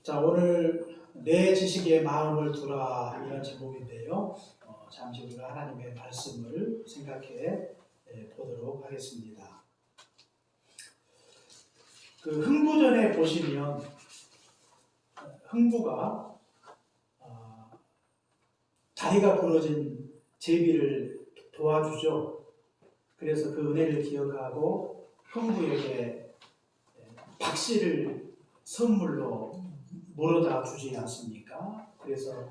자, 오늘 내 지식에 마음을 두라 이런 제목인데요. 잠시 우리가 하나님의 말씀을 생각해 보도록 하겠습니다. 그 흥부전에 보시면 흥부가 다리가 부러진 제비를 도와주죠. 그래서 그 은혜를 기억하고 흥부에게 박씨를 선물로 물어다 주지 않습니까? 그래서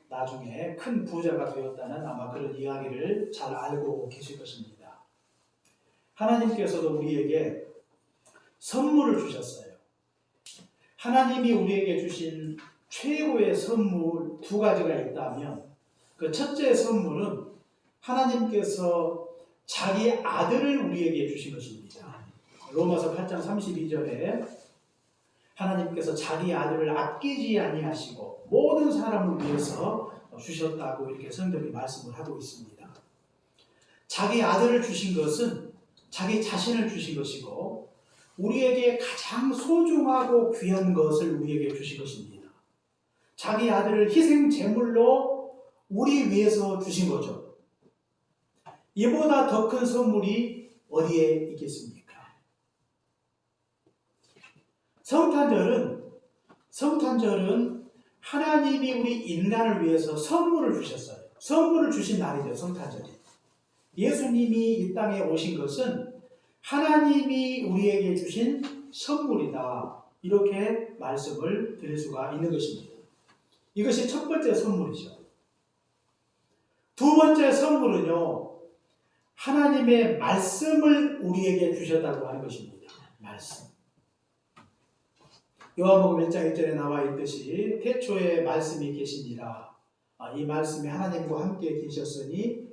나중에 큰 부자가 되었다는 아마 그런 이야기를 잘 알고 계실 것입니다. 하나님께서도 우리에게 선물을 주셨어요. 하나님이 우리에게 주신 최고의 선물 두 가지가 있다면 그 첫째 선물은 하나님께서 자기 아들을 우리에게 주신 것입니다. 로마서 8장 32절에 하나님께서 자기 아들을 아끼지 아니하시고 모든 사람을 위해서 주셨다고 이렇게 성경이 말씀을 하고 있습니다. 자기 아들을 주신 것은 자기 자신을 주신 것이고 우리에게 가장 소중하고 귀한 것을 우리에게 주신 것입니다. 자기 아들을 희생 제물로 우리 위해서 주신 거죠. 이보다 더 큰 선물이 어디에 있겠습니까? 성탄절은 하나님이 우리 인간을 위해서 선물을 주셨어요. 선물을 주신 날이죠, 성탄절이. 예수님이 이 땅에 오신 것은 하나님이 우리에게 주신 선물이다. 이렇게 말씀을 드릴 수가 있는 것입니다. 이것이 첫 번째 선물이죠. 두 번째 선물은요, 하나님의 말씀을 우리에게 주셨다고 하는 것입니다. 말씀. 요한복음 1장 1절에 나와 있듯이 태초에 말씀이 계시니라. 이 말씀이 하나님과 함께 계셨으니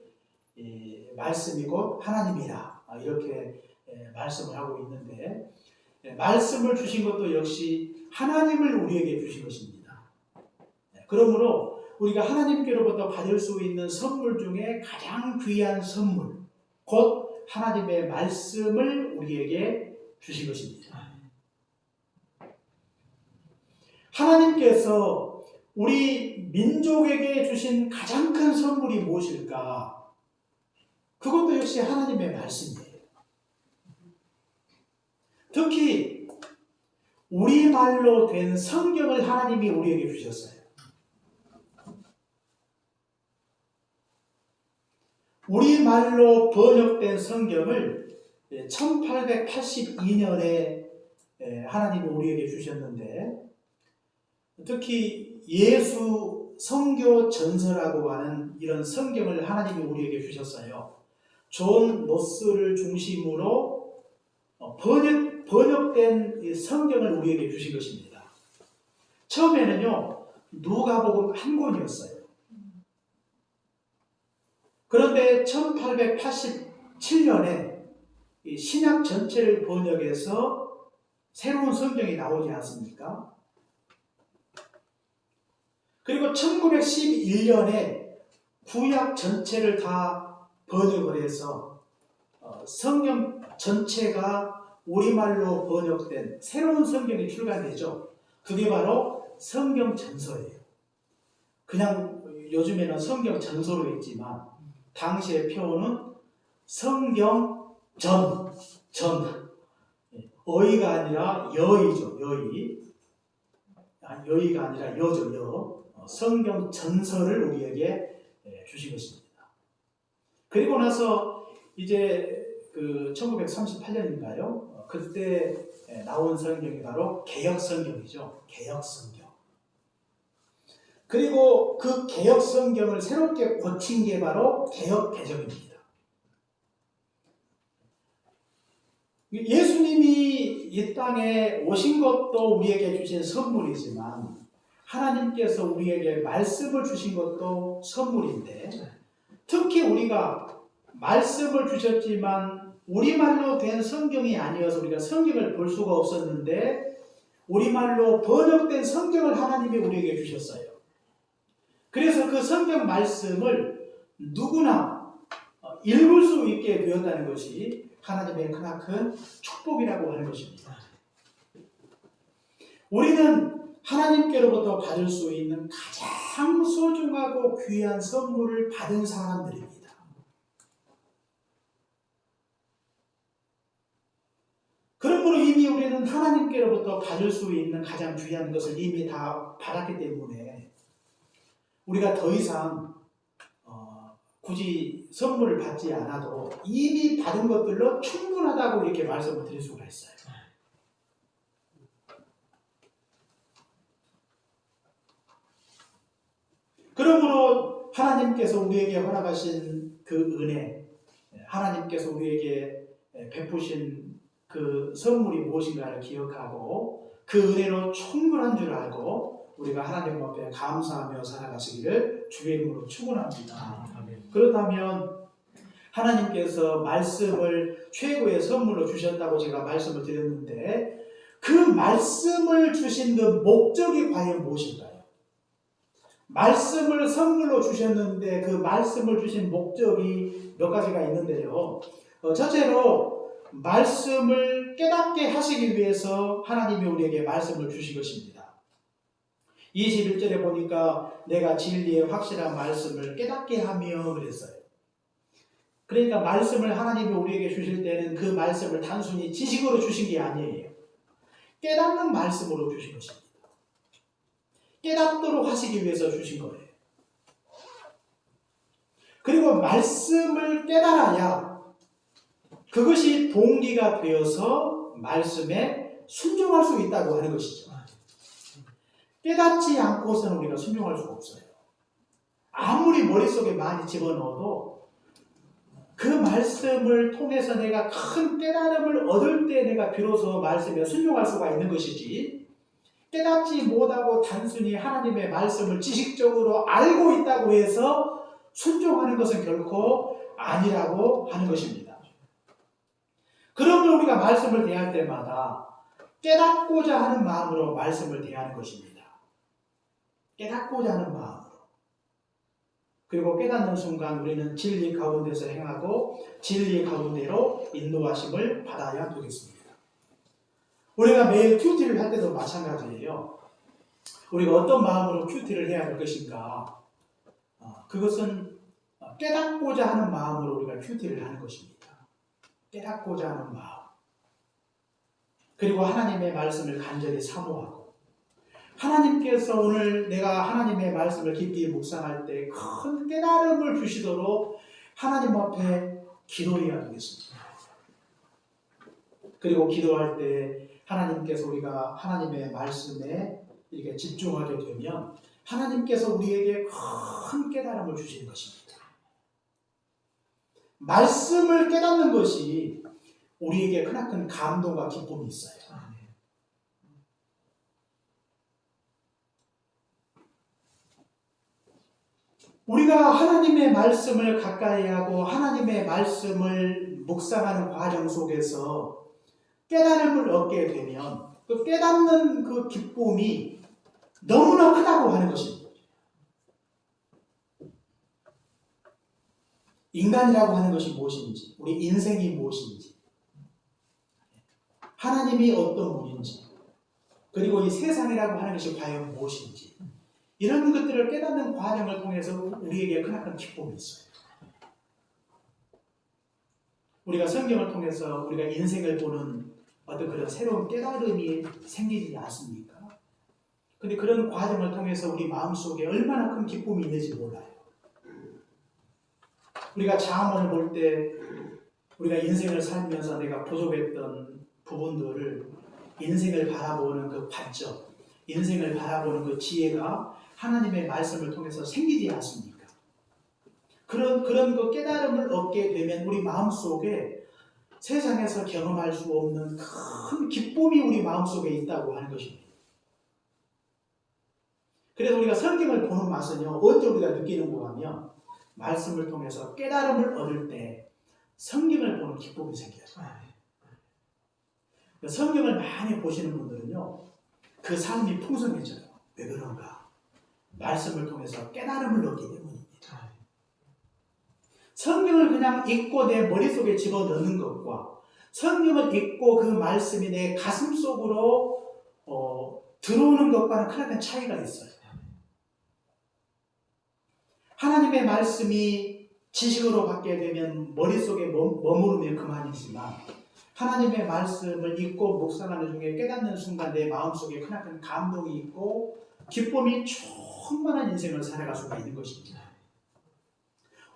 말씀이 곧 하나님이라. 이렇게 말씀을 하고 있는데 말씀을 주신 것도 역시 하나님을 우리에게 주신 것입니다. 그러므로 우리가 하나님께로부터 받을 수 있는 선물 중에 가장 귀한 선물, 곧 하나님의 말씀을 우리에게 주신 것입니다. 하나님께서 우리 민족에게 주신 가장 큰 선물이 무엇일까? 그것도 역시 하나님의 말씀이에요. 특히 우리말로 된 성경을 하나님이 우리에게 주셨어요. 우리말로 번역된 성경을 1882년에 하나님이 우리에게 주셨는데 특히 예수 성교 전서라고 하는 이런 성경을 하나님이 우리에게 주셨어요. 존 노스를 중심으로 번역된 성경을 우리에게 주신 것입니다. 처음에는요, 누가복음 한 권이었어요. 그런데 1887년에 신약 전체를 번역해서 새로운 성경이 나오지 않습니까? 그리고 1911년에 구약 전체를 다 번역을 해서 성경 전체가 우리말로 번역된 새로운 성경이 출간되죠. 그게 바로 성경 전서예요. 그냥 요즘에는 성경 전서로 있지만 당시의 표어는 성경 전. 어이가 아니라 여이죠. 여이가 아니라 여죠. 여. 성경 전서를 우리에게 주신 것입니다. 그리고 나서 이제 그 1938년인가요? 그때 나온 성경이 바로 개역 성경이죠. 개역 성경. 그리고 그 개역 성경을 새롭게 고친 게 바로 개역 개정입니다. 예수님이 이 땅에 오신 것도 우리에게 주신 선물이지만 하나님께서 우리에게 말씀을 주신 것도 선물인데 특히 우리가 말씀을 주셨지만 우리말로 된 성경이 아니어서 우리가 성경을 볼 수가 없었는데 우리말로 번역된 성경을 하나님이 우리에게 주셨어요. 그래서 그 성경 말씀을 누구나 읽을 수 있게 되었다는 것이 하나님의 크나큰 축복이라고 하는 것입니다. 우리는 하나님께로부터 받을 수 있는 가장 소중하고 귀한 선물을 받은 사람들입니다. 그러므로 이미 우리는 하나님께로부터 받을 수 있는 가장 귀한 것을 이미 다 받았기 때문에 우리가 더 이상 굳이 선물을 받지 않아도 이미 받은 것들로 충분하다고 이렇게 말씀을 드릴 수가 있어요. 그러므로 하나님께서 우리에게 허락하신 그 은혜, 하나님께서 우리에게 베푸신 그 선물이 무엇인가를 기억하고 그 은혜로 충분한 줄 알고 우리가 하나님 앞에 감사하며 살아가시기를 주의 이름으로 축원합니다. 그렇다면 하나님께서 말씀을 최고의 선물로 주셨다고 제가 말씀을 드렸는데 그 말씀을 주신 그 목적이 과연 무엇인가요? 말씀을 선물로 주셨는데 그 말씀을 주신 목적이 몇 가지가 있는데요. 첫째로 말씀을 깨닫게 하시기 위해서 하나님이 우리에게 말씀을 주신 것입니다. 21절에 보니까 내가 진리의 확실한 말씀을 깨닫게 하며 그랬어요. 그러니까 말씀을 하나님이 우리에게 주실 때는 그 말씀을 단순히 지식으로 주신 게 아니에요. 깨닫는 말씀으로 주신 것입니다. 깨닫도록 하시기 위해서 주신 거예요. 그리고 말씀을 깨달아야 그것이 동기가 되어서 말씀에 순종할 수 있다고 하는 것이죠. 깨닫지 않고서는 우리가 순종할 수가 없어요. 아무리 머릿속에 많이 집어넣어도 그 말씀을 통해서 내가 큰 깨달음을 얻을 때 내가 비로소 말씀에 순종할 수가 있는 것이지 깨닫지 못하고 단순히 하나님의 말씀을 지식적으로 알고 있다고 해서 순종하는 것은 결코 아니라고 하는 것입니다. 그러므로 우리가 말씀을 대할 때마다 깨닫고자 하는 마음으로 말씀을 대하는 것입니다. 깨닫고자 하는 마음으로. 그리고 깨닫는 순간 우리는 진리 가운데서 행하고 진리 가운데로 인도하심을 받아야 되겠습니다. 우리가 매일 큐티를 할 때도 마찬가지예요. 우리가 어떤 마음으로 큐티를 해야 할 것인가? 그것은 깨닫고자 하는 마음으로 우리가 큐티를 하는 것입니다. 깨닫고자 하는 마음. 그리고 하나님의 말씀을 간절히 사모하고 하나님께서 오늘 내가 하나님의 말씀을 깊이 묵상할 때 큰 깨달음을 주시도록 하나님 앞에 기도해야 되겠습니다. 그리고 기도할 때 하나님께서 우리가 하나님의 말씀에 이렇게 집중하게 되면 하나님께서 우리에게 큰 깨달음을 주시는 것입니다. 말씀을 깨닫는 것이 우리에게 크나큰 감동과 기쁨이 있어요. 우리가 하나님의 말씀을 가까이 하고 하나님의 말씀을 묵상하는 과정 속에서 깨달음을 얻게 되면 그 깨닫는 그 기쁨이 너무나 크다고 하는 것입니다. 인간이라고 하는 것이 무엇인지, 우리 인생이 무엇인지, 하나님이 어떤 분인지, 그리고 이 세상이라고 하는 것이 과연 무엇인지 이런 것들을 깨닫는 과정을 통해서 우리에게 크나큰 기쁨이 있어요. 우리가 성경을 통해서 우리가 인생을 보는 어떤 그런 새로운 깨달음이 생기지 않습니까? 근데 그런 과정을 통해서 우리 마음속에 얼마나 큰 기쁨이 있는지 몰라요. 우리가 자문을 볼 때 우리가 인생을 살면서 내가 부족했던 부분들을 인생을 바라보는 그 관점, 인생을 바라보는 그 지혜가 하나님의 말씀을 통해서 생기지 않습니까? 그런 그 깨달음을 얻게 되면 우리 마음속에 세상에서 경험할 수 없는 큰 기쁨이 우리 마음속에 있다고 하는 것입니다. 그래서 우리가 성경을 보는 맛은요, 언제 우리가 느끼는가 하면 말씀을 통해서 깨달음을 얻을 때 성경을 보는 기쁨이 생겨요. 성경을 많이 보시는 분들은요, 그 삶이 풍성해져요. 왜 그런가? 말씀을 통해서 깨달음을 얻기 때문입니다. 성경을 그냥 읽고 내 머릿속에 집어넣는 것과 성경을 읽고 그 말씀이 내 가슴 속으로 들어오는 것과는 크나큰 차이가 있어요. 하나님의 말씀이 지식으로 받게 되면 머릿속에 머무르면 그만이지만 하나님의 말씀을 읽고 묵상하는 중에 깨닫는 순간 내 마음속에 크나큰 감동이 있고 기쁨이 충만한 인생을 살아갈 수가 있는 것입니다.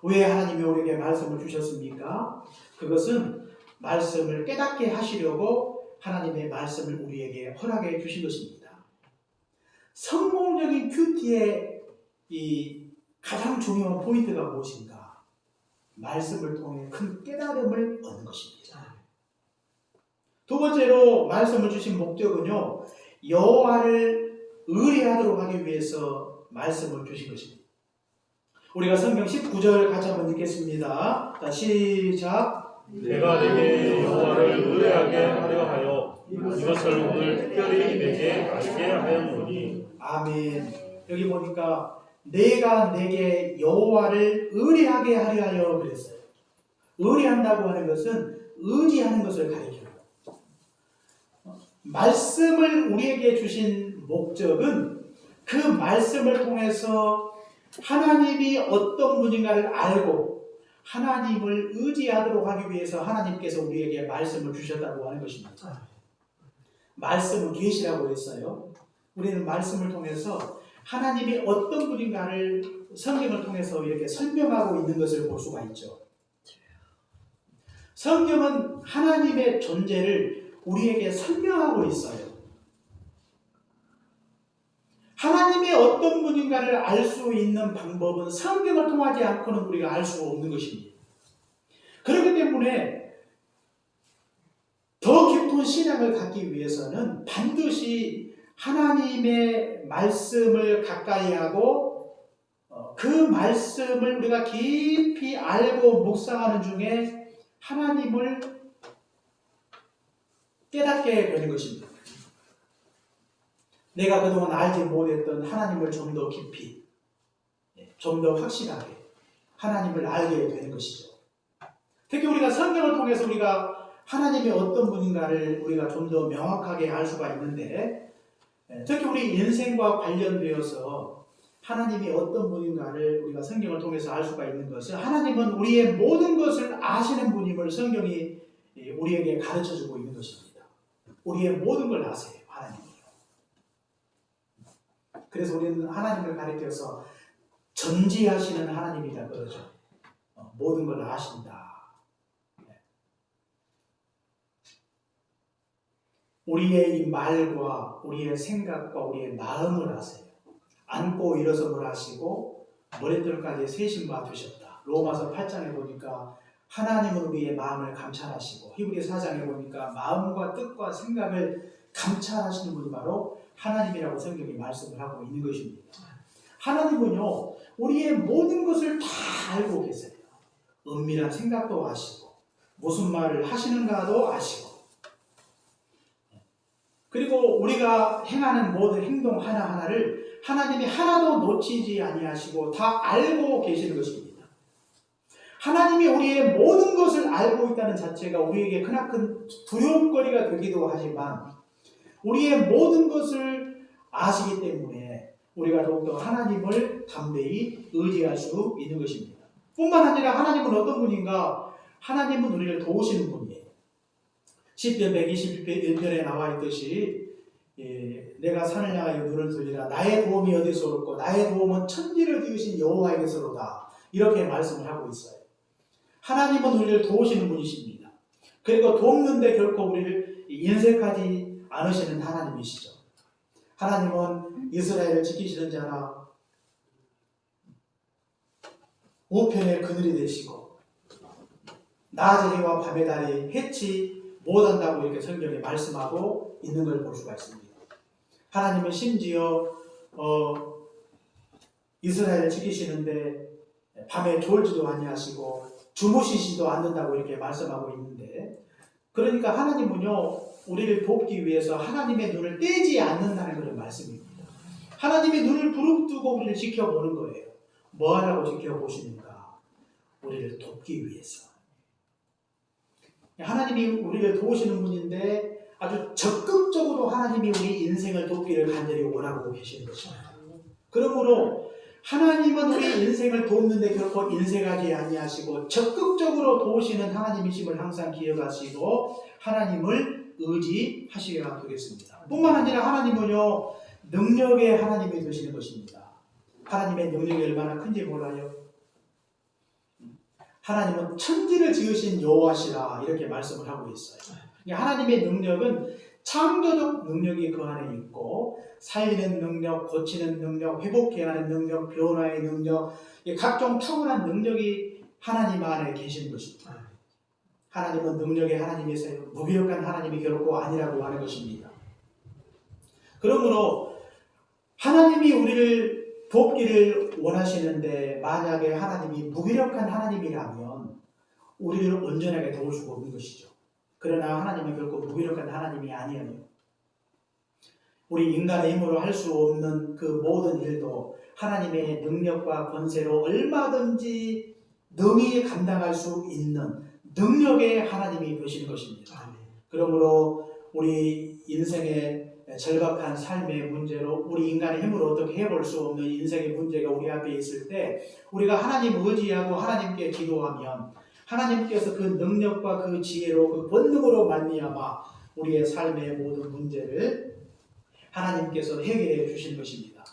왜 하나님이 우리에게 말씀을 주셨습니까? 그것은 말씀을 깨닫게 하시려고 하나님의 말씀을 우리에게 허락해 주신 것입니다. 성공적인 큐티의 이 가장 중요한 포인트가 무엇인가? 말씀을 통해 큰 깨달음을 얻는 것입니다. 두 번째로 말씀을 주신 목적은요, 여호와를 의뢰하도록 하기 위해서 말씀을 주신 것입니다. 우리가 성경 19절 같이 한번 읽겠습니다. 자, 시작. 내가 내게 여호와를 의뢰하게 하려 하여 이것을 오늘 특별히 내게 알게 하였노니. 아멘. 여기 보니까 내가 내게 여호와를 의뢰하게 하려 하여 그랬어요. 의뢰한다고 하는 것은 의지하는 것을 가리켜요. 말씀을 우리에게 주신 목적은 그 말씀을 통해서 하나님이 어떤 분인가를 알고 하나님을 의지하도록 하기 위해서 하나님께서 우리에게 말씀을 주셨다고 하는 것입니다. 말씀은 계시라고 했어요. 우리는 말씀을 통해서 하나님이 어떤 분인가를 성경을 통해서 이렇게 설명하고 있는 것을 볼 수가 있죠. 성경은 하나님의 존재를 우리에게 설명하고 있어요. 하나님이 어떤 분인가를 알 수 있는 방법은 성경을 통하지 않고는 우리가 알 수가 없는 것입니다. 그렇기 때문에 더 깊은 신앙을 갖기 위해서는 반드시 하나님의 말씀을 가까이 하고 그 말씀을 우리가 깊이 알고 묵상하는 중에 하나님을 깨닫게 되는 것입니다. 내가 그동안 알지 못했던 하나님을 좀 더 깊이, 좀 더 확실하게 하나님을 알게 되는 것이죠. 특히 우리가 성경을 통해서 우리가 하나님이 어떤 분인가를 우리가 좀 더 명확하게 알 수가 있는데, 특히 우리 인생과 관련되어서 하나님이 어떤 분인가를 우리가 성경을 통해서 알 수가 있는 것은 하나님은 우리의 모든 것을 아시는 분임을 성경이 우리에게 가르쳐주고 있는 것입니다. 우리의 모든 걸 아세요, 하나님이. 그래서 우리는 하나님을 가리켜서 전지하시는 하나님이다 그러죠. 모든 걸 아신다. 우리의 이 말과 우리의 생각과 우리의 마음을 아세요. 앉고 일어섬을 하시고 머리털까지 세신 바 되셨다. 로마서 8장에 보니까 하나님은 우리의 마음을 감찰하시고, 히브리 4장에 보니까 마음과 뜻과 생각을 감찰하시는 분이 바로 하나님이라고 성경이 말씀을 하고 있는 것입니다. 하나님은요, 우리의 모든 것을 다 알고 계세요. 은밀한 생각도 아시고 무슨 말을 하시는가도 아시고, 그리고 우리가 행하는 모든 행동 하나하나를 하나님이 하나도 놓치지 아니하시고 다 알고 계시는 것입니다. 하나님이 우리의 모든 것을 알고 있다는 자체가 우리에게 크나큰 두려움거리가 되기도 하지만, 우리의 모든 것을 아시기 때문에 우리가 더욱더 하나님을 담대히 의지할 수 있는 것입니다. 뿐만 아니라 하나님은 어떤 분인가? 하나님은 우리를 도우시는 분이에요. 시편 121편에 나와 있듯이 내가 산을 향하여 눈을 들리라. 나의 도움이 어디서 올고 나의 도움은 천지를 지으신 여호와에게서로다. 이렇게 말씀을 하고 있어요. 하나님은 우리를 도우시는 분이십니다. 그리고 돕는데 결코 우리를 인색하지 않으시는 하나님이시죠. 하나님은 이스라엘을 지키시는 자라 우편의 그늘이 되시고 낮의 해와 밤의 달이 해치 못한다고 이렇게 성경에 말씀하고 있는 걸 볼 수가 있습니다. 하나님은 심지어 이스라엘을 지키시는데 밤에 졸지도 아니하시고 주무시지도 않는다고 이렇게 말씀하고 있는데, 그러니까 하나님은요, 우리를 돕기 위해서 하나님의 눈을 떼지 않는다는 그런 말씀입니다. 하나님의 눈을 부릅뜨고 우리를 지켜보는 거예요. 뭐 하라고 지켜보시는가? 우리를 돕기 위해서. 하나님이 우리를 도우시는 분인데 아주 적극적으로 하나님이 우리 인생을 돕기를 간절히 원하고 계시는 것입니다. 그러므로 하나님은 우리 인생을 돕는데 결코 인색하지 아니하시고 적극적으로 도우시는 하나님이심을 항상 기억하시고 하나님을 의지하셔야 되겠습니다. 뿐만 아니라 하나님은요, 능력의 하나님이 되시는 것입니다. 하나님의 능력이 얼마나 큰지 몰라요? 하나님은 천지를 지으신 여호와시라 이렇게 말씀을 하고 있어요. 하나님의 능력은 창조적 능력이 그 안에 있고 살리는 능력, 고치는 능력, 회복해 하는 능력, 변화의 능력, 각종 탁월한 능력이 하나님 안에 계신 것입니다. 하나님은 능력의 하나님이세요. 무기력한 하나님이 결코 아니라고 하는 것입니다. 그러므로 하나님이 우리를 돕기를 원하시는데 만약에 하나님이 무기력한 하나님이라면 우리를 온전하게 도울 수가 없는 것이죠. 그러나 하나님은 결코 무기력한 하나님이 아니에요. 우리 인간의 힘으로 할 수 없는 그 모든 일도 하나님의 능력과 권세로 얼마든지 능히 감당할 수 있는 능력의 하나님이 되시는 것입니다. 그러므로 우리 인생의 절박한 삶의 문제로 우리 인간의 힘으로 어떻게 해볼 수 없는 인생의 문제가 우리 앞에 있을 때 우리가 하나님 의지하고 하나님께 기도하면 하나님께서 그 능력과 그 지혜로 그 본능으로 말미암아 우리의 삶의 모든 문제를 하나님께서 해결해 주실 것입니다.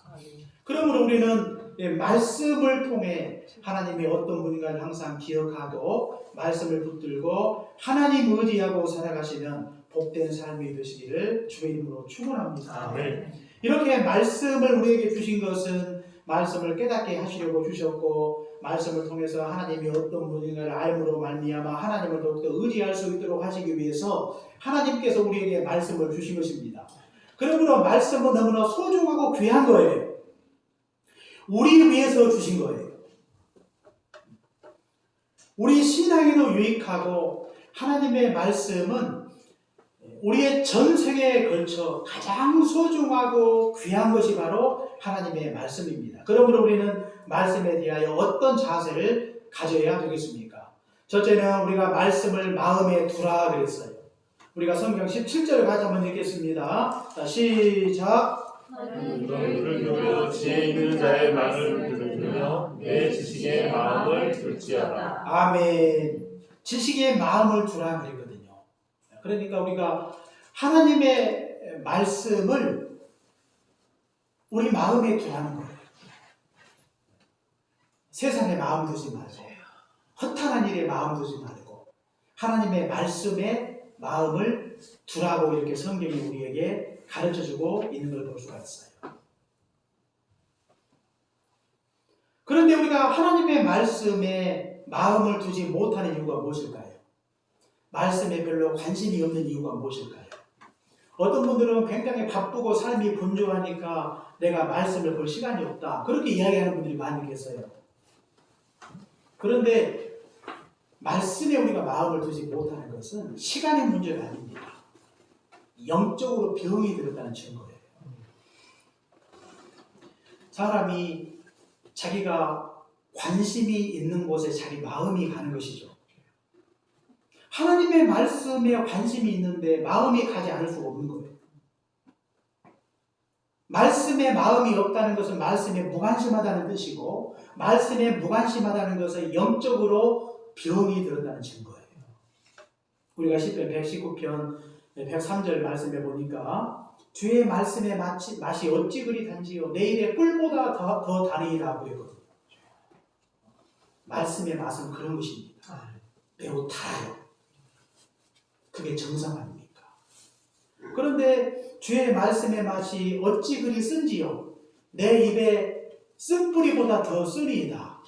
그러므로 우리는 말씀을 통해 하나님이 어떤 분인가를 항상 기억하고 말씀을 붙들고 하나님 의지하고 살아가시면 복된 삶이 되시기를 주의 이름으로 축원합니다. 이렇게 말씀을 우리에게 주신 것은 말씀을 깨닫게 하시려고 주셨고 말씀을 통해서 하나님이 어떤 분인가를 알므로 말미암아 하나님을 더욱더 의지할 수 있도록 하시기 위해서 하나님께서 우리에게 말씀을 주신 것입니다. 그러므로 말씀은 너무나 소중하고 귀한 거예요. 우리를 위해서 주신 거예요. 우리 신앙에도 유익하고 하나님의 말씀은 우리의 전생에 걸쳐 가장 소중하고 귀한 것이 바로 하나님의 말씀입니다. 그러므로 우리는 말씀에 대하여 어떤 자세를 가져야 되겠습니까? 첫째는 우리가 말씀을 마음에 두라 그랬어요. 우리가 성경 17절을 같이 한번 읽겠습니다. 자, 시작. 너희를 교회로 지혜 있는 자의 말을 들으며 내 지식의 마음을 둘지어다. 아멘. 지식의 마음을 두라 그랬거든요. 그러니까 우리가 하나님의 말씀을 우리 마음에 두라는 거예요. 세상에 마음 두지 말고 허탄한 일에 마음 두지 말고 하나님의 말씀에 마음을 두라고 이렇게 성경이 우리에게 가르쳐주고 있는 걸 볼 수가 있어요. 그런데 우리가 하나님의 말씀에 마음을 두지 못하는 이유가 무엇일까요? 말씀에 별로 관심이 없는 이유가 무엇일까요? 어떤 분들은 굉장히 바쁘고 삶이 분주하니까 내가 말씀을 볼 시간이 없다. 그렇게 이야기하는 분들이 많이 계세요. 그런데 말씀에 우리가 마음을 두지 못하는 것은 시간의 문제가 아닙니다. 영적으로 병이 들었다는 증거예요. 사람이 자기가 관심이 있는 곳에 자기 마음이 가는 것이죠. 하나님의 말씀에 관심이 있는데 마음이 가지 않을 수가 없는 거예요. 말씀에 마음이 없다는 것은 말씀에 무관심하다는 뜻이고 말씀에 무관심하다는 것은 영적으로 병이 들었다는 증거예요. 우리가 시편 119편 103절 말씀에 보니까 주의 말씀의 맛이 어찌 그리 단지요 내일의 꿀보다 더 다니라고 그랬거든요. 말씀의 맛은 그런 것입니다. 매우 달아요. 그게 정상 아닙니까? 그런데 주의 말씀의 맛이 어찌 그리 쓴지요 내 입에 쓴뿌리보다 더 쓰리이다.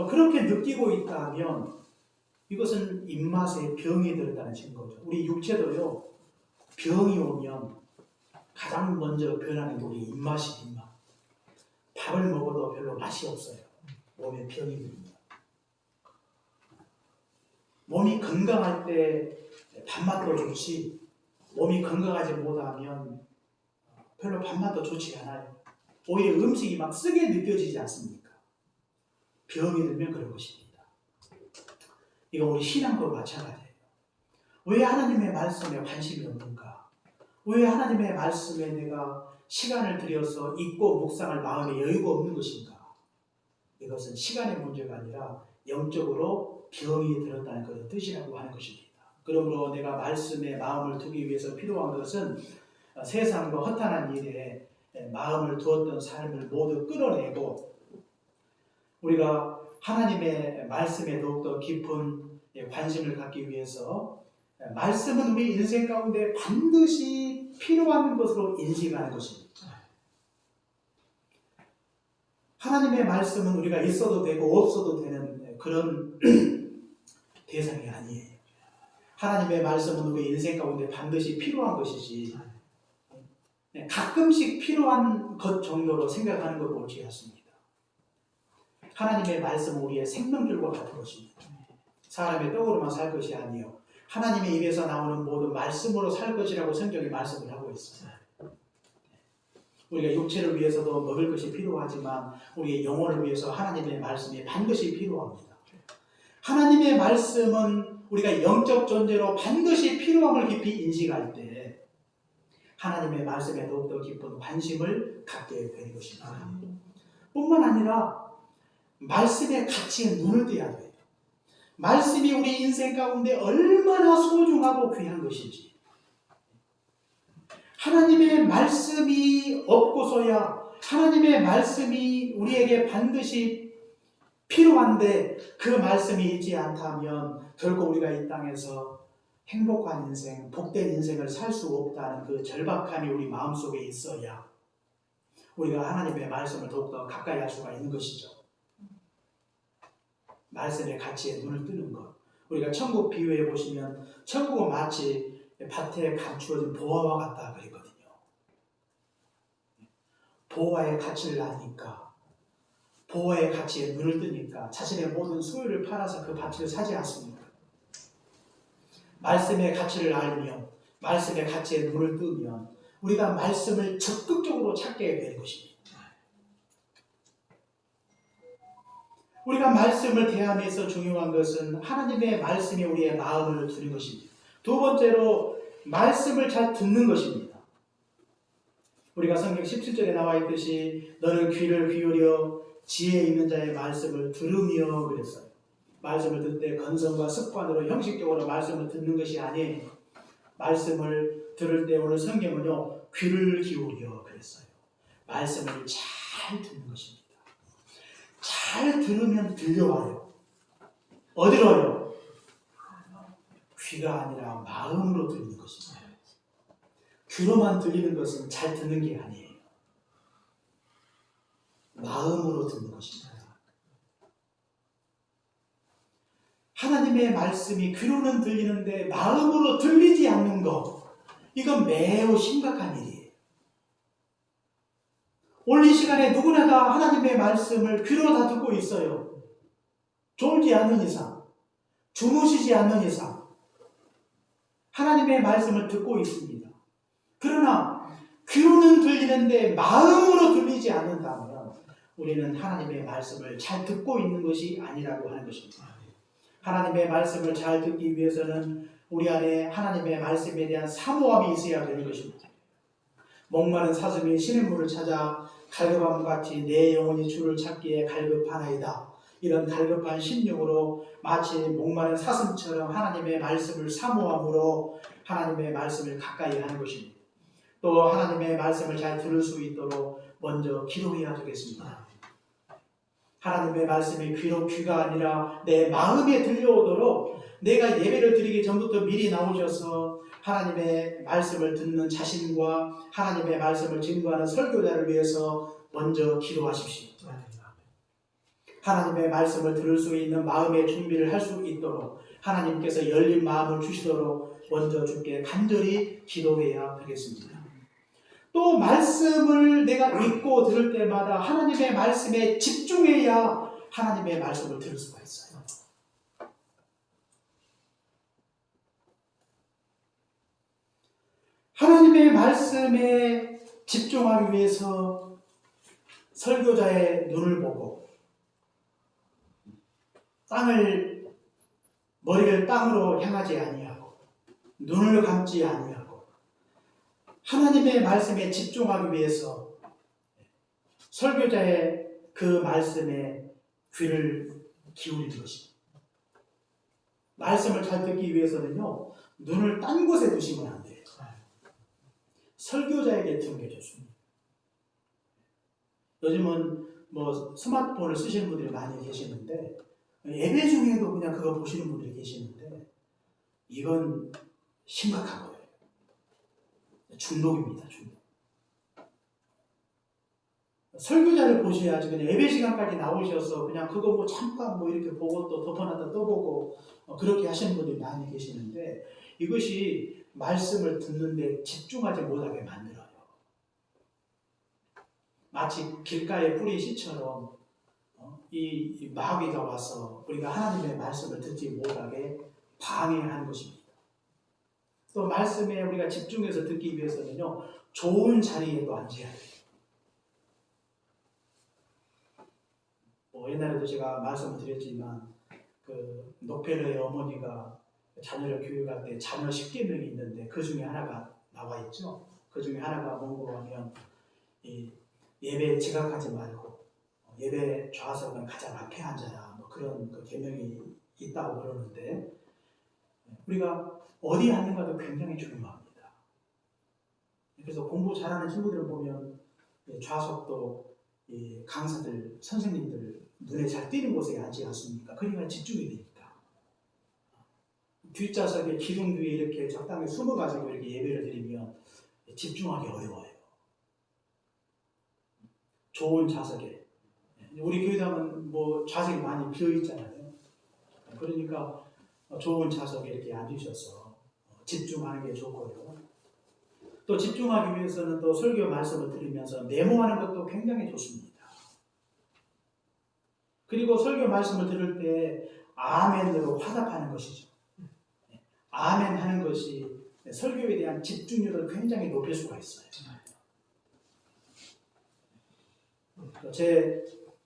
그렇게 느끼고 있다면 이것은 입맛에 병이 들었다는 증거죠. 우리 육체도요 병이 오면 가장 먼저 변하는 게 우리 입맛이 입맛. 밥을 먹어도 별로 맛이 없어요. 몸에 병이 듭니다. 몸이 건강할 때 밥맛도 좋지 몸이 건강하지 못하면 별로 밥맛도 좋지 않아요. 오히려 음식이 막 쓰게 느껴지지 않습니까? 병이 들면 그런 것입니다. 이거 우리 신앙도 마찬가지예요. 왜 하나님의 말씀에 관심이 없는가? 왜 하나님의 말씀에 내가 시간을 들여서 읽고 묵상할 마음의 여유가 없는 것인가? 이것은 시간의 문제가 아니라 영적으로 병이 들었다는 그런 뜻이라고 하는 것입니다. 그러므로 내가 말씀에 마음을 두기 위해서 필요한 것은 세상과 허탄한 일에 마음을 두었던 삶을 모두 끌어내고 우리가 하나님의 말씀에 더욱더 깊은 관심을 갖기 위해서 말씀은 우리 인생 가운데 반드시 필요한 것으로 인식하는 것입니다. 하나님의 말씀은 우리가 있어도 되고 없어도 되는 그런 대상이 아니에요. 하나님의 말씀은 우리 인생 가운데 반드시 필요한 것이지 가끔씩 필요한 것 정도로 생각하는 것 옳지 않습니다. 하나님의 말씀은 우리의 생명줄과 같은 것입니다. 사람의 떡으로만 살 것이 아니요 하나님의 입에서 나오는 모든 말씀으로 살 것이라고 성경이 말씀을 하고 있습니다. 우리가 육체를 위해서도 먹을 것이 필요하지만 우리의 영혼을 위해서 하나님의 말씀이 반드시 필요합니다. 하나님의 말씀은 우리가 영적 존재로 반드시 필요함을 깊이 인식할 때 하나님의 말씀에 더욱더 깊은 관심을 갖게 되는 것입니다. 뿐만 아니라 말씀의 가치에 눈을 떼야 돼요. 말씀이 우리 인생 가운데 얼마나 소중하고 귀한 것인지 하나님의 말씀이 없고서야 하나님의 말씀이 우리에게 반드시 필요한데 그 말씀이 있지 않다면 결코 우리가 이 땅에서 행복한 인생, 복된 인생을 살 수 없다는 그 절박함이 우리 마음속에 있어야 우리가 하나님의 말씀을 더욱더 가까이 할 수가 있는 것이죠. 말씀의 가치에 눈을 뜨는 것. 우리가 천국 비유해 보시면 천국은 마치 밭에 감추어진 보화와 같다 그랬거든요. 보화의 가치를 아니까 보화의 가치에 눈을 뜨니까 자신의 모든 소유를 팔아서 그 가치를 사지 않습니까? 말씀의 가치를 알면 말씀의 가치에 눈을 뜨면 우리가 말씀을 적극적으로 찾게 되는 것입니다. 우리가 말씀을 대하면서 중요한 것은 하나님의 말씀이 우리의 마음을 두는 것입니다. 두 번째로 말씀을 잘 듣는 것입니다. 우리가 성경 17절에 나와 있듯이 너는 귀를 기울여 지혜 있는 자의 말씀을 들으며 그랬어요. 말씀을 듣을 때 건성과 습관으로 형식적으로 말씀을 듣는 것이 아니에요. 말씀을 들을 때 오늘 성경은요 귀를 기울여 그랬어요. 말씀을 잘 듣는 것입니다. 잘 들으면 들려와요. 어디로요? 귀가 아니라 마음으로 들리는 것입니다. 귀로만 들리는 것은 잘 듣는 게 아니에요. 마음으로 듣는 것입니다. 하나님의 말씀이 귀로는 들리는데 마음으로 들리지 않는 것, 이건 매우 심각한 일이에요. 오늘 이 시간에 누구나 다 하나님의 말씀을 귀로 다 듣고 있어요. 졸지 않는 이상, 주무시지 않는 이상 하나님의 말씀을 듣고 있습니다. 그러나 귀로는 들리는데 마음으로 들리지 않는다면 우리는 하나님의 말씀을 잘 듣고 있는 것이 아니라고 하는 것입니다. 하나님의 말씀을 잘 듣기 위해서는 우리 안에 하나님의 말씀에 대한 사모함이 있어야 되는 것입니다. 목마른 사슴이 시냇물을 찾아 갈급함 같이 내 영혼이 주를 찾기에 갈급하나이다. 이런 갈급한 심령으로 마치 목마른 사슴처럼 하나님의 말씀을 사모함으로 하나님의 말씀을 가까이 하는 것입니다. 또 하나님의 말씀을 잘 들을 수 있도록 먼저 기도해야 되겠습니다. 하나님의 말씀이 귀가 아니라 내 마음에 들려오도록 내가 예배를 드리기 전부터 미리 나오셔서 하나님의 말씀을 듣는 자신과 하나님의 말씀을 증거하는 설교자를 위해서 먼저 기도하십시오. 하나님의 말씀을 들을 수 있는 마음의 준비를 할 수 있도록 하나님께서 열린 마음을 주시도록 먼저 주께 간절히 기도해야 되겠습니다. 또 말씀을 내가 읽고 들을 때마다 하나님의 말씀에 집중해야 하나님의 말씀을 들을 수가 있어요. 하나님의 말씀에 집중하기 위해서 설교자의 눈을 보고 머리를 땅으로 향하지 아니하고 눈을 감지 아니하고 하나님의 말씀에 집중하기 위해서 설교자의 그 말씀에 귀를 기울이는 것입니다. 말씀을 잘 듣기 위해서는요, 눈을 딴 곳에 두시면 안 돼요. 설교자에게 듣는 게 좋습니다. 요즘은 뭐 스마트폰을 쓰시는 분들이 많이 계시는데, 예배 중에도 그냥 그거 보시는 분들이 계시는데, 이건 심각한 거예요. 중독입니다, 중독. 설교자를 보셔야지 그냥 예배 시간까지 나오셔서 그냥 그거 뭐 잠깐 뭐 이렇게 보고 또 덮어놨다 또 보고 그렇게 하시는 분들이 많이 계시는데, 이것이 말씀을 듣는데 집중하지 못하게 만들어요. 마치 길가의 뿌리 씨처럼 이 마귀가 와서 우리가 하나님의 말씀을 듣지 못하게 방해하는 것입니다. 또 말씀에 우리가 집중해서 듣기 위해서는요, 좋은 자리에 또 앉아야 돼요. 옛날에도 제가 말씀을 드렸지만, 그 노페르의 어머니가 자녀를 교육할 때 자녀 10계명이 있는데 그 중에 하나가 나와 있죠. 그 중에 하나가 뭐고 하면, 이 예배에 지각하지 말고 예배 좌석은 가장 앞에 앉아라, 뭐 그런 그 계명이 있다고 그러는데, 우리가 어디 앉는가도 굉장히 중요합니다. 그래서 공부 잘하는 친구들을 보면 좌석도 강사들, 선생님들 눈에 잘 띄는 곳에 앉지 않습니까? 그러니까 집중이 되니까. 뒷좌석에 기둥 뒤에 이렇게 적당히 숨어가지고 이렇게 예배를 드리면 집중하기 어려워요. 좋은 좌석에. 우리 교회당은 뭐 좌석이 많이 비어 있잖아요. 그러니까 좋은 좌석에 이렇게 앉으셔서 집중하는 게 좋고요. 또 집중하기 위해서는 또 설교 말씀을 들으면서 메모하는 것도 굉장히 좋습니다. 그리고 설교 말씀을 들을 때 아멘으로 화답하는 것이죠. 아멘 하는 것이 설교에 대한 집중력을 굉장히 높일 수가 있어요. 제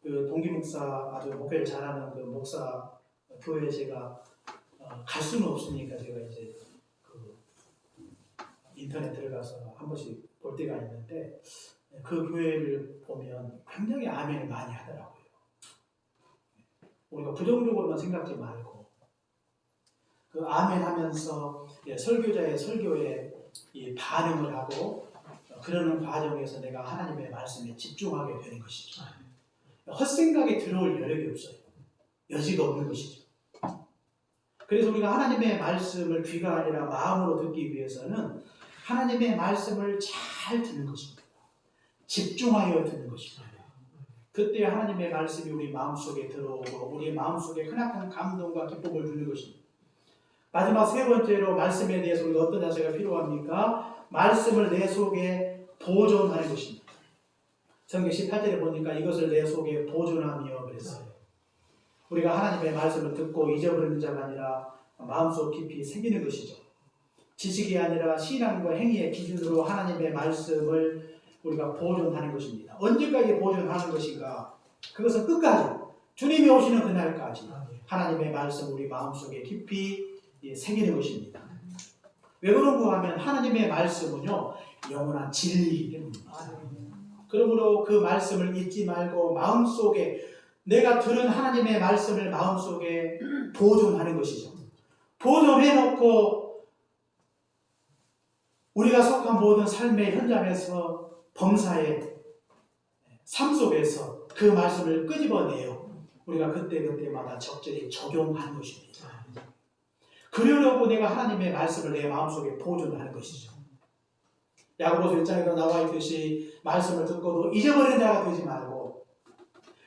그 동기 목사, 아주 목회를 잘하는 그 목사 교회에 제가 갈 수는 없으니까 제가 이제 그 인터넷 들어가서 한 번씩 볼 때가 있는데, 그 교회를 보면 굉장히 아멘을 많이 하더라고요. 우리가 부정적으로만 생각지 말고 그 아멘 하면서 설교자의 설교에 반응을 하고 그러는 과정에서 내가 하나님의 말씀에 집중하게 되는 것이죠. 헛생각이 들어올 여력이 없어요. 여지가 없는 것이죠. 그래서 우리가 하나님의 말씀을 귀가 아니라 마음으로 듣기 위해서는 하나님의 말씀을 잘 듣는 것입니다. 집중하여 듣는 것입니다. 그때 하나님의 말씀이 우리 마음속에 들어오고 우리 마음속에 크나큰 감동과 기쁨을 주는 것입니다. 마지막 세 번째로 말씀에 대해서 우리가 어떤 자세가 필요합니까? 말씀을 내 속에 보존하는 것입니다. 성경 18절에 보니까 이것을 내 속에 보존하며 그랬어요. 우리가 하나님의 말씀을 듣고 잊어버리는 자가 아니라 마음속 깊이 새기는 것이죠. 지식이 아니라 신앙과 행위의 기준으로 하나님의 말씀을 우리가 보존하는 것입니다. 언제까지 보존하는 것인가? 그것은 끝까지, 주님이 오시는 그날까지 하나님의 말씀 우리 마음속에 깊이 새기는 것입니다. 왜 그런가 하면 하나님의 말씀은요, 영원한 진리이기 때문입니다. 그러므로 그 말씀을 잊지 말고 마음속에, 내가 들은 하나님의 말씀을 마음속에 보존하는 것이죠. 보존해놓고 우리가 속한 모든 삶의 현장에서, 범사의 삶 속에서 그 말씀을 끄집어내요. 우리가 그때그때마다 적절히 적용하는 것입니다. 그러려고 내가 하나님의 말씀을 내 마음속에 보존하는 것이죠. 야고보서 1장에도 나와 있듯이 말씀을 듣고도 잊어버리는 자가 되지 말고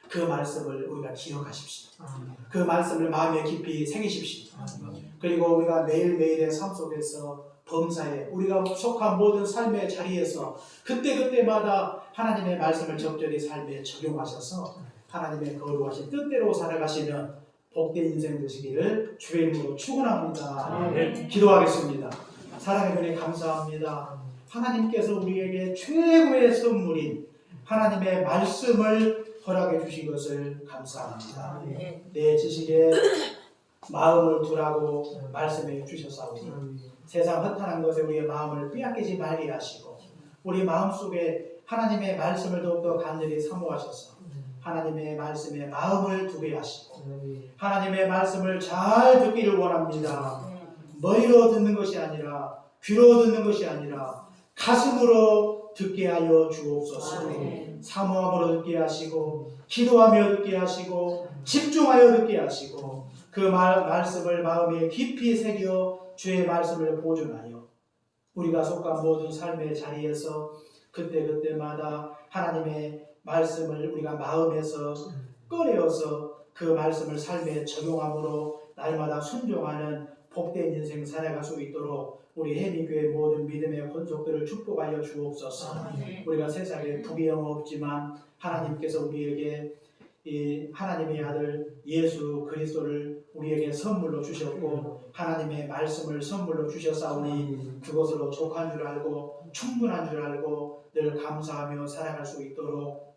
그 말씀을 우리가 기억하십시오. 그 말씀을 마음에 깊이 새기십시오. 그리고 우리가 매일매일의 삶 속에서, 범사에, 우리가 속한 모든 삶의 자리에서 그때그때마다 하나님의 말씀을 적절히 삶에 적용하셔서 하나님의 거룩하신 뜻대로 살아가시면 복된 인생 되시기를 주의 이름으로 축원합니다. 기도하겠습니다. 사랑의 은혜 감사합니다. 하나님께서 우리에게 최고의 선물인 하나님의 말씀을 허락해 주신 것을 감사합니다. 내 지식에 마음을 두라고 말씀해 주셨사오니 세상 허탄한 것에 우리의 마음을 빼앗기지 말게 하시고 우리 마음속에 하나님의 말씀을 더욱더 간절히 사모하셔서 하나님의 말씀에 마음을 두게 하시고 하나님의 말씀을 잘 듣기를 원합니다. 머리로 듣는 것이 아니라 귀로 듣는 것이 아니라 가슴으로 듣게 하여 주옵소서. 사모함으로 듣게 하시고 기도하며 듣게 하시고 집중하여 듣게 하시고 그 말씀을 마음에 깊이 새겨 주의 말씀을 보존하여 우리가 속한 모든 삶의 자리에서 그때그때마다 하나님의 말씀을 우리가 마음에서 꺼내어서 그 말씀을 삶에 적용함으로 날마다 순종하는 복된 인생 살아갈 수 있도록 우리 해민교회 모든 믿음의 권속들을 축복하여 주옵소서. 우리가 세상에 부귀영 없지만 하나님께서 우리에게 이 하나님의 아들 예수 그리스도를 우리에게 선물로 주셨고 하나님의 말씀을 선물로 주셨사오니 그것으로 족한 줄 알고 충분한 줄 알고 늘 감사하며 살아갈 수 있도록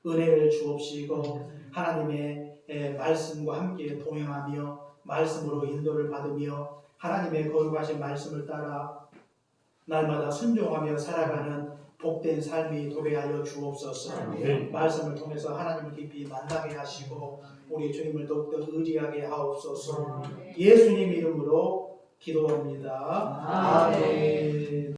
은혜를 주옵시고 하나님의 말씀과 함께 동행하며 말씀으로 인도를 받으며 하나님의 거룩하신 말씀을 따라 날마다 순종하며 살아가는 복된 삶이 되게 하여 주옵소서. 말씀을 통해서 하나님을 깊이 만나게 하시고 우리 주님을 더욱더 의지하게 하옵소서. 예수님 이름으로 기도합니다. 아멘.